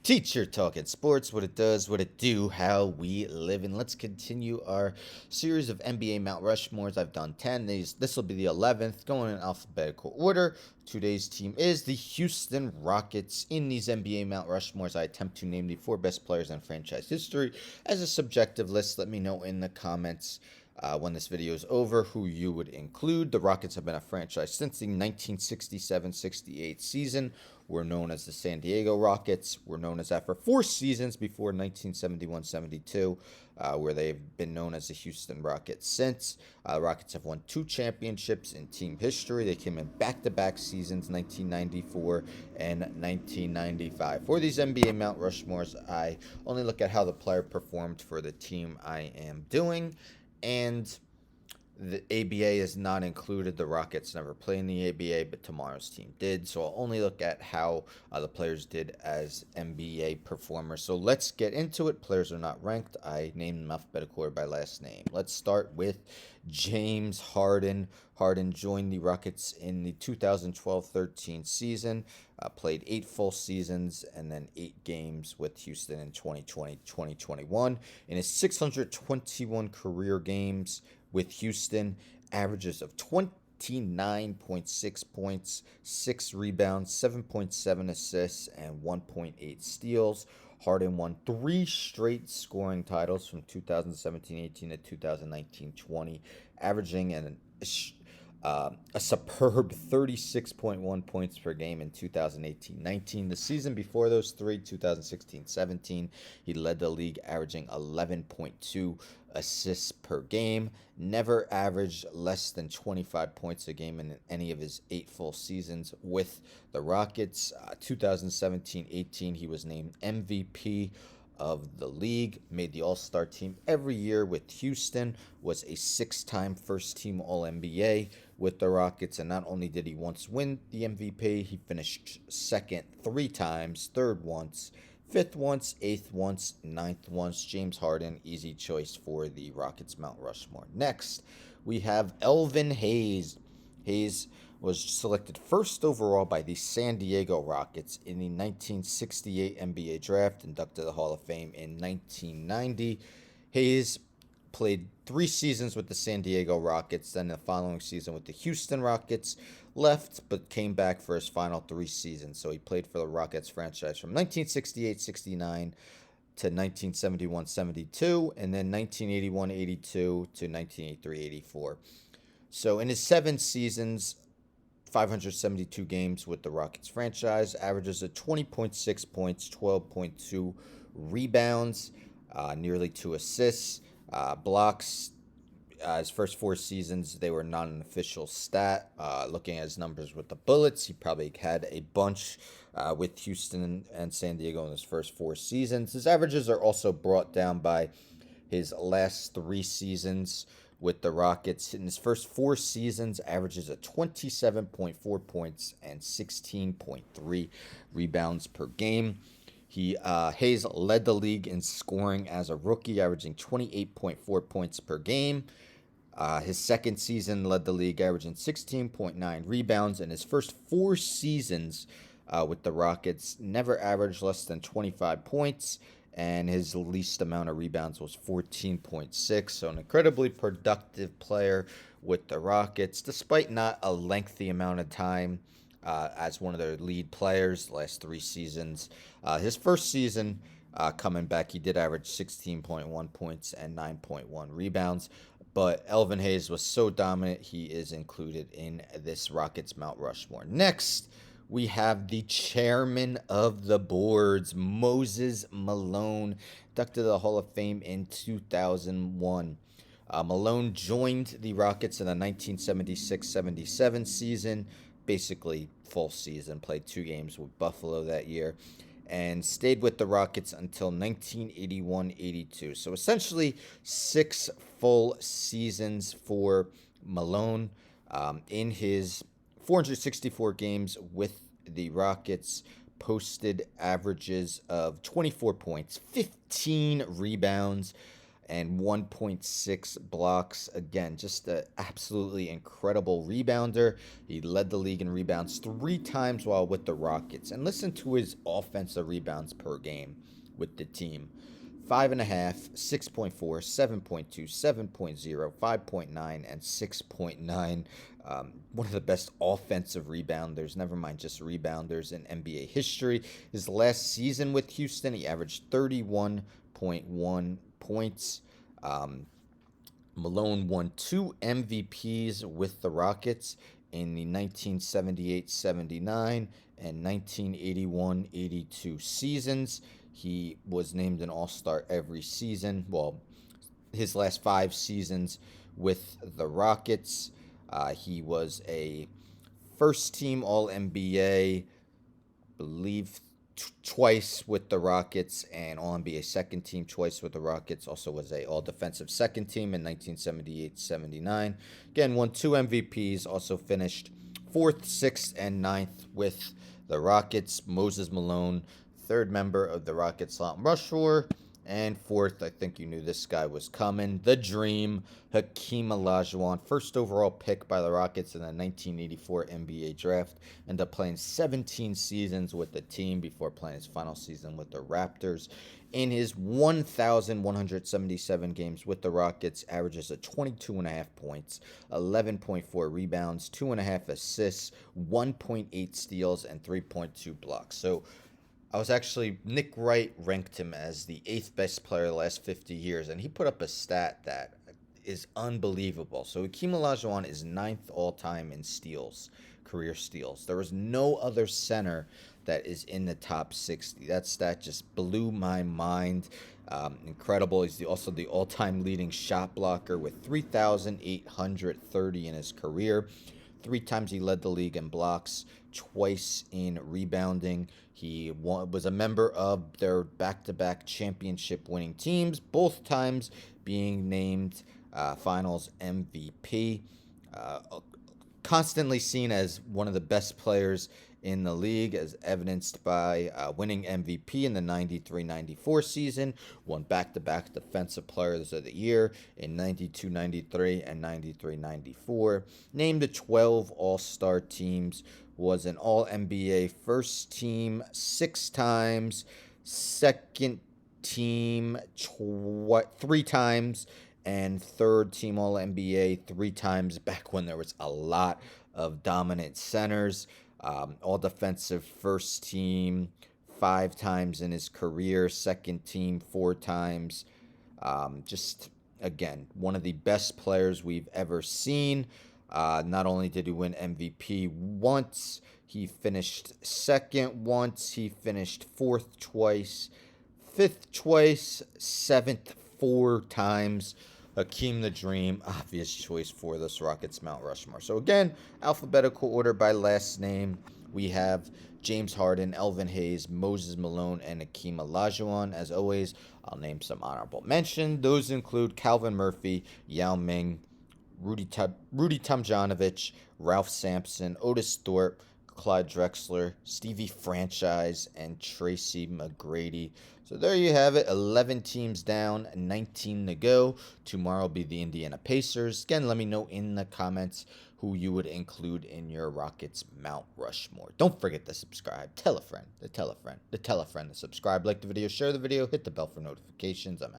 Teacher Talking Sports, what it does, what it do, how we live. And let's continue our series of NBA Mount Rushmores. I've done 10. This will be the 11th, going in alphabetical order. Today's team is the Houston Rockets. In these NBA Mount Rushmores, I attempt to name the 4 best players in franchise history. As a subjective list, let me know in the comments when this video is over who you would include. The Rockets have been a franchise since the 1967-68 season. Were known as the San Diego Rockets. Were known as that for 4 seasons before 1971-72, where they've been known as the Houston Rockets since. Rockets have won 2 championships in team history. They came in back-to-back seasons, 1994 and 1995. For these NBA Mount Rushmores, I only look at how the player performed for the team I am doing, and the ABA is not included. The Rockets never play in the ABA, but tomorrow's team did. So I'll only look at how the players did as NBA performers. So let's get into it. Players are not ranked. I named them alphabetical order by last name. Let's start with James Harden. Harden joined the Rockets in the 2012-13 season. Played 8 full seasons and then 8 games with Houston in 2020-2021. In his 621 career games with Houston, averages of 29.6 points, 6 rebounds, 7.7 assists, and 1.8 steals. Harden won 3 straight scoring titles from 2017-18 to 2019-20, averaging a superb 36.1 points per game in 2018-19. The season before those 3, 2016-17, he led the league, averaging 11.2 assists per game. Never averaged less than 25 points a game in any of his 8 full seasons with the Rockets. 2017-18, he was named MVP of the league, made the All-Star team every year with Houston, was a 6-time first-team All-NBA with the Rockets, and not only did he once win the MVP, he finished second 3 times, third once, 5th once, 8th once, 9th once. James Harden, easy choice for the Rockets Mount Rushmore. Next, we have Elvin Hayes. Hayes was selected first overall by the San Diego Rockets in the 1968 NBA draft, inducted to the Hall of Fame in 1990. Hayes played 3 seasons with the San Diego Rockets, then the following season with the Houston Rockets, left but came back for his final 3 seasons. So he played for the Rockets franchise from 1968-69 to 1971-72, and then 1981-82 to 1983-84. So in his 7 seasons, 572 games with the Rockets franchise, averages of 20.6 points, 12.2 rebounds, nearly 2 assists, blocks. His first 4 seasons, they were not an official stat. Looking at his numbers with the Bullets, he probably had a bunch with Houston and San Diego in his first 4 seasons. His averages are also brought down by his last 3 seasons with the Rockets. In his first 4 seasons, averages of 27.4 points and 16.3 rebounds per game. Hayes led the league in scoring as a rookie, averaging 28.4 points per game. His second season led the league, averaging 16.9 rebounds. In his first 4 seasons with the Rockets, never averaged less than 25 points, and his least amount of rebounds was 14.6. So an incredibly productive player with the Rockets, despite not a lengthy amount of time as one of their lead players the last 3 seasons. His first season coming back, he did average 16.1 points and 9.1 rebounds. But Elvin Hayes was so dominant, he is included in this Rockets Mount Rushmore. Next, we have the chairman of the boards, Moses Malone, inducted to the Hall of Fame in 2001. Malone joined the Rockets in the 1976-77 season, basically full season, played 2 games with Buffalo that year, and stayed with the Rockets until 1981-82. So essentially 6 full seasons for Malone. In his 464 games with the Rockets, posted averages of 24 points, 15 rebounds, and 1.6 blocks. Again, just an absolutely incredible rebounder. He led the league in rebounds 3 times while with the Rockets. And listen to his offensive rebounds per game with the team. 5.5, 6.4, 7.2, 7.0, 5.9, and 6.9. One of the best offensive rebounders, never mind just rebounders in NBA history. His last season with Houston, he averaged 31.1 points. Um, Malone won 2 MVPs with the Rockets in the 1978-79 and 1981-82 seasons. He was named an All-Star every season. Well, his last 5 seasons with the Rockets. He was a first team All NBA, believe twice with the Rockets, and All NBA second team twice with the Rockets. Also was a All Defensive second team in 1978-79. Again, won 2 MVPs. Also finished fourth, sixth, and ninth with the Rockets. Moses Malone, third member of the Rockets Mount Rushmore. And fourth, I think you knew this guy was coming. The Dream, Hakeem Olajuwon, first overall pick by the Rockets in the 1984 NBA draft. Ended up playing 17 seasons with the team before playing his final season with the Raptors. In his 1,177 games with the Rockets, averages of 22.5 points, 11.4 rebounds, 2.5 assists, 1.8 steals, and 3.2 blocks. So I was actually, Nick Wright ranked him as the 8th best player of the last 50 years, and he put up a stat that is unbelievable. So Hakeem Olajuwon is 9th all time in steals, career steals. There was no other center that is in the top 60. That stat just blew my mind. Incredible. He's also the all-time leading shot blocker with 3,830 in his career. 3 times he led the league in blocks, twice in rebounding. He was a member of their back-to-back championship winning teams, both times being named Finals MVP. Uh, Constantly seen as one of the best players in the league, as evidenced by winning MVP in the 93-94 season, won back-to-back Defensive Players of the Year in 92-93 and 93-94, named to 12 All-Star teams, was an All-NBA first team 6 times, second team 3 times, and third team All NBA 3 times back when there was a lot of dominant centers. All defensive first team 5 times in his career, second team 4 times. Just again, one of the best players we've ever seen. Not only did he win MVP once, he finished second once, he finished fourth twice, fifth twice, seventh 4 times. Hakeem the Dream, obvious choice for this Rockets Mount Rushmore. So again, alphabetical order by last name. We have James Harden, Elvin Hayes, Moses Malone, and Hakeem Olajuwon. As always, I'll name some honorable mention. Those include Calvin Murphy, Yao Ming, Rudy Tomjanovich, Ralph Sampson, Otis Thorpe, Clyde Drexler, Stevie Franchise, and Tracy McGrady. So there you have it. 11 teams down, 19 to go. Tomorrow will be the Indiana Pacers. Again, let me know in the comments who you would include in your Rockets Mount Rushmore. Don't forget to subscribe. Tell a friend, to tell a friend, to tell a friend to subscribe. Like the video, share the video, hit the bell for notifications. I'm